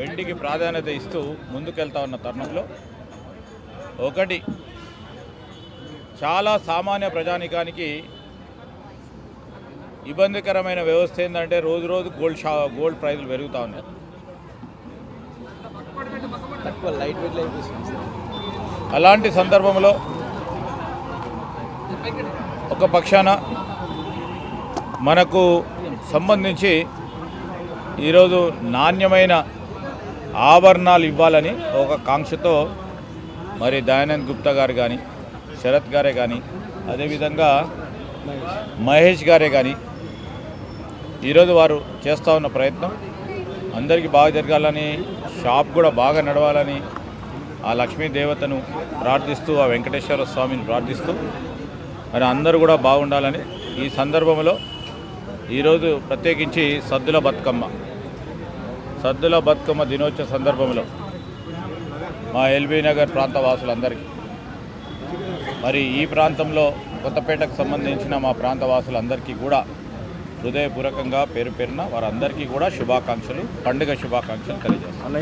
వెండికి ప్రాధాన్యత ఇస్తూ ముందుకెళ్తా ఉన్న తరుణంలో ఒకటి చాలా సామాన్య ప్రజానికానికి ఇబ్బందికరమైన వ్యవస్థ ఏంటంటే రోజు రోజు గోల్డ్ ప్రైజులు పెరుగుతూ ఉన్నాయి. అలాంటి సందర్భంలో ఒక పక్షాన మనకు సంబంధించి ఈరోజు నాణ్యమైన ఆభరణాలు ఇవ్వాలని ఒక కాంక్షతో మరి దయానంద్ గుప్తా గారు కానీ, శరత్ గారే కానీ, అదేవిధంగా మహేష్ గారే కానీ ఈరోజు వారు చేస్తూ ఉన్న ప్రయత్నం అందరికీ బాగా జరగాలని, షాప్ కూడా బాగా నడవాలని ఆ లక్ష్మీ దేవతను ప్రార్థిస్తూ, ఆ వెంకటేశ్వర స్వామిని ప్రార్థిస్తూ మరి అందరూ కూడా బాగుండాలని ఈ సందర్భంలో ఈరోజు ప్రత్యేకించి సద్దుల బతుకమ్మ దినోత్సవ సందర్భంలో మా ఎల్బీ నగర్ ప్రాంత వాసులందరికీ, మరి ఈ ప్రాంతంలో కొత్తపేటకు సంబంధించిన మా ప్రాంత వాసులందరికీ కూడా హృదయపూర్వకంగా పేరు పేరున వారందరికీ కూడా శుభాకాంక్షలు, పండుగ శుభాకాంక్షలు తెలియజేస్తాను.